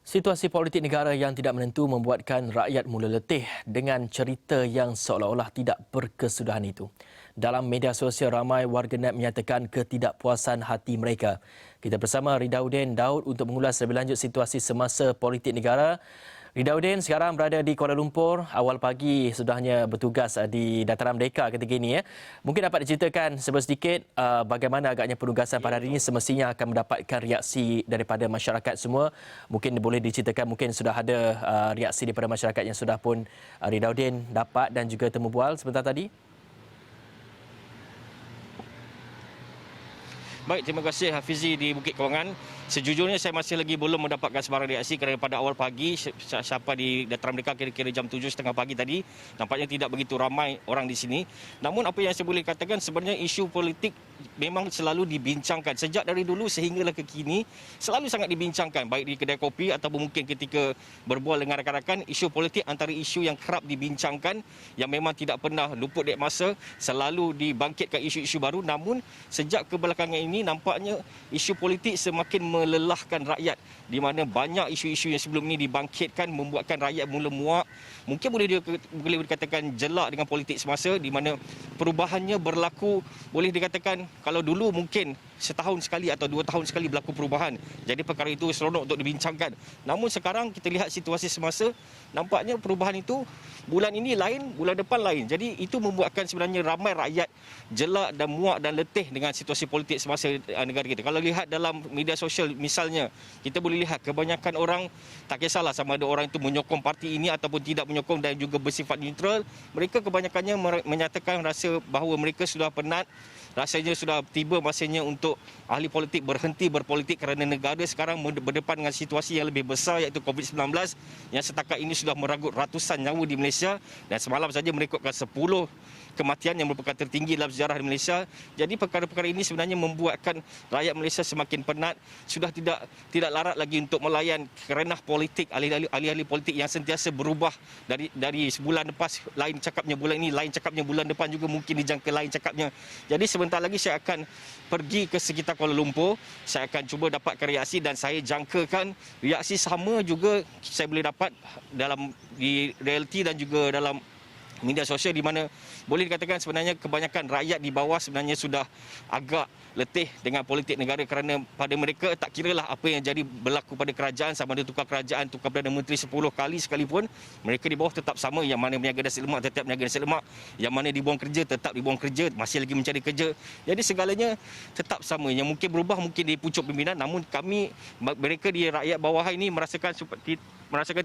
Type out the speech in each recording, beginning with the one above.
Situasi politik negara yang tidak menentu membuatkan rakyat mula letih dengan cerita yang seolah-olah tidak berkesudahan itu. Dalam media sosial, ramai warganet menyatakan ketidakpuasan hati mereka. Kita bersama Ridauddin Daud untuk mengulas lebih lanjut situasi semasa politik negara. Ridauddin sekarang berada di Kuala Lumpur. Awal pagi sudahnya bertugas di Dataran Merdeka ketika ini. Mungkin dapat diceritakan sedikit bagaimana agaknya penugasan pada hari ini semestinya akan mendapatkan reaksi daripada masyarakat semua. Mungkin boleh diceritakan, mungkin sudah ada reaksi daripada masyarakat yang sudah pun Ridauddin dapat dan juga temu bual sebentar tadi. Baik, terima kasih Hafizi di Bukit Kewangan. Sejujurnya saya masih lagi belum mendapatkan sebarang reaksi kerana pada awal pagi siapa di Dataran Merdeka kira-kira jam 7.30 pagi tadi nampaknya tidak begitu ramai orang di sini. Namun apa yang saya boleh katakan sebenarnya isu politik memang selalu dibincangkan sejak dari dulu sehinggalah ke kini, selalu sangat dibincangkan baik di kedai kopi ataupun mungkin ketika berbual dengan rakan-rakan. Isu politik antara isu yang kerap dibincangkan yang memang tidak pernah luput dari masa, selalu dibangkitkan isu-isu baru. Namun sejak kebelakangan ini nampaknya isu politik semakin melelahkan rakyat, di mana banyak isu-isu yang sebelum ini dibangkitkan membuatkan rakyat mula muak. Mungkin boleh dikatakan jelak dengan politik semasa, di mana perubahannya berlaku, boleh dikatakan kalau dulu mungkin setahun sekali atau 2 tahun sekali berlaku perubahan. Jadi perkara itu seronok untuk dibincangkan. Namun sekarang kita lihat situasi semasa, nampaknya perubahan itu bulan ini lain, bulan depan lain. Jadi itu membuatkan sebenarnya ramai rakyat jelak dan muak dan letih dengan situasi politik semasa negara kita. Kalau lihat dalam media sosial misalnya, kita boleh lihat kebanyakan orang, tak kisahlah sama ada orang itu menyokong parti ini ataupun tidak menyokong dan juga bersifat neutral, mereka kebanyakannya menyatakan rasa bahawa mereka sudah penat. Rasanya sudah tiba masanya untuk ahli politik berhenti berpolitik kerana negara sekarang berdepan dengan situasi yang lebih besar iaitu COVID-19 yang setakat ini sudah meragut ratusan nyawa di Malaysia dan semalam saja merekodkan 10 kematian yang merupakan tertinggi dalam sejarah di Malaysia. Jadi perkara-perkara ini sebenarnya membuatkan rakyat Malaysia semakin penat, sudah tidak larat lagi untuk melayan kerenah politik, ahli-ahli politik yang sentiasa berubah dari sebulan lepas lain cakapnya, bulan ini lain cakapnya, bulan depan juga mungkin dijangka lain cakapnya. Jadi sebentar lagi saya akan pergi ke sekitar Kuala Lumpur, saya akan cuba dapatkan reaksi dan saya jangkakan reaksi sama juga saya boleh dapat di realiti dan juga dalam media sosial, di mana boleh dikatakan sebenarnya kebanyakan rakyat di bawah sebenarnya sudah agak letih dengan politik negara kerana pada mereka tak kiralah apa yang jadi berlaku pada kerajaan, sama ada tukar kerajaan, tukar Perdana Menteri 10 kali sekalipun, mereka di bawah tetap sama. Yang mana berniaga nasi lemak tetap berniaga nasi lemak, yang mana dibuang kerja tetap dibuang kerja, masih lagi mencari kerja. Jadi segalanya tetap sama. Yang mungkin berubah mungkin di pucuk pimpinan, namun mereka di rakyat bawah ini merasakan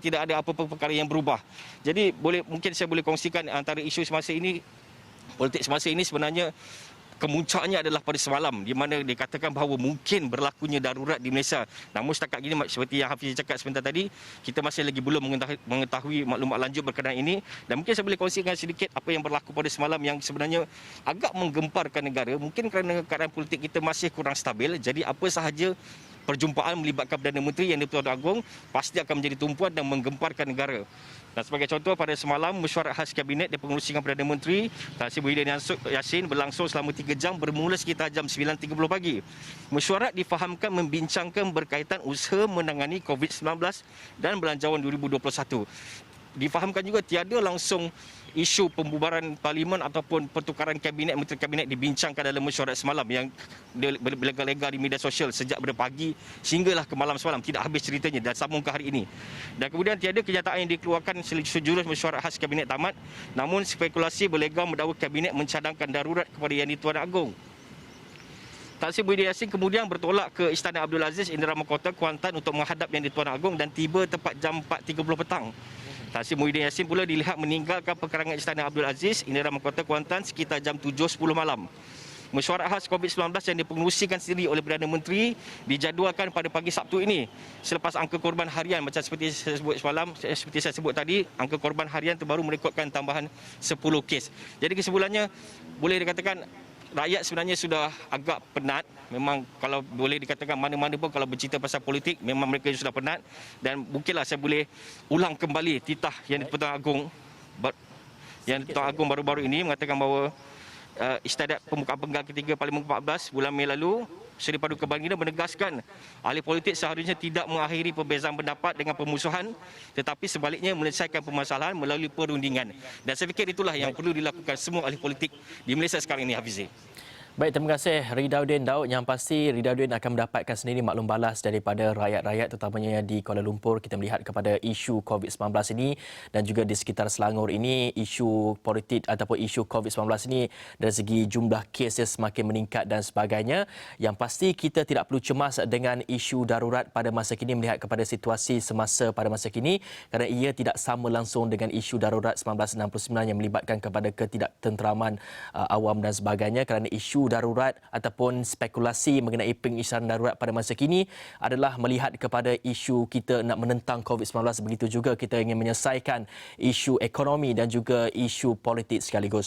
tidak ada apa-apa perkara yang berubah. Jadi mungkin saya boleh kongsikan antara isu semasa ini, politik semasa ini sebenarnya kemuncaknya adalah pada semalam, di mana dikatakan bahawa mungkin berlakunya darurat di Malaysia. Namun setakat ini seperti yang Hafiz cakap sebentar tadi, kita masih lagi belum mengetahui maklumat lanjut berkenaan ini. Dan mungkin saya boleh kongsikan sedikit apa yang berlaku pada semalam yang sebenarnya agak menggemparkan negara. Mungkin kerana keadaan politik kita masih kurang stabil, jadi apa sahaja perjumpaan melibatkan Perdana Menteri yang di-Pertuan Agong pasti akan menjadi tumpuan dan menggemparkan negara. Dan sebagai contoh, pada semalam mesyuarat khas Kabinet dipengerusi dengan Perdana Menteri Tan Sri Muhyiddin Yassin berlangsung selama 3 jam bermula sekitar jam 9.30 pagi. Mesyuarat difahamkan membincangkan berkaitan usaha menangani COVID-19 dan Belanjawan 2021. Difahamkan juga tiada langsung isu pembubaran parlimen ataupun pertukaran kabinet, menteri kabinet dibincangkan dalam mesyuarat semalam yang berlega-lega di media sosial sejak pada pagi sehinggalah ke malam semalam, tidak habis ceritanya dan sambung ke hari ini. Dan kemudian tiada kenyataan yang dikeluarkan sejurus mesyuarat khas kabinet tamat, namun spekulasi berlega mendakwa kabinet mencadangkan darurat kepada Yang di-Tuan Agong. Tan Sri Muhyiddin Yassin kemudian bertolak ke Istana Abdul Aziz, Indera Mahkota, Kuantan untuk menghadap Yang di-Tuan Agong dan tiba tepat jam 4.30 petang. Tan Sri Muhyiddin Yassin pula dilihat meninggalkan perkarangan Istana Abdul Aziz, Indera Mahkota, Kuantan sekitar jam 7.10 malam. Mesyuarat khas COVID-19 yang dipengerusikan sendiri oleh Perdana Menteri dijadualkan pada pagi Sabtu ini selepas angka korban harian macam seperti saya sebut semalam, seperti saya sebut tadi, angka korban harian terbaru merekodkan tambahan 10 kes. Jadi kesimpulannya boleh dikatakan rakyat sebenarnya sudah agak penat. Memang kalau boleh dikatakan mana-mana pun kalau bercerita pasal politik, memang mereka sudah penat. Dan mungkinlah saya boleh ulang kembali titah Yang di-Pertuan Agong baru-baru ini mengatakan bahawa istiadat pembukaan penggal ketiga Parlimen ke-14 bulan Mei lalu Seri Paduka Baginda menegaskan ahli politik seharusnya tidak mengakhiri perbezaan pendapat dengan permusuhan, tetapi sebaliknya menyelesaikan permasalahan melalui perundingan. Dan saya fikir itulah yang perlu dilakukan semua ahli politik di Malaysia sekarang ini, Hafizi. Baik, terima kasih Ridauddin Daud. Yang pasti Ridauddin akan mendapatkan sendiri maklum balas daripada rakyat-rakyat terutamanya di Kuala Lumpur. Kita melihat kepada isu COVID-19 ini dan juga di sekitar Selangor ini, isu politik ataupun isu COVID-19 ini dari segi jumlah kes semakin meningkat dan sebagainya. Yang pasti kita tidak perlu cemas dengan isu darurat pada masa kini melihat kepada situasi semasa pada masa kini kerana ia tidak sama langsung dengan isu darurat 1969 yang melibatkan kepada ketidaktenteraman awam dan sebagainya, kerana isu darurat ataupun spekulasi mengenai pengisytiharan darurat pada masa kini adalah melihat kepada isu kita nak menentang COVID-19, begitu juga kita ingin menyelesaikan isu ekonomi dan juga isu politik sekaligus.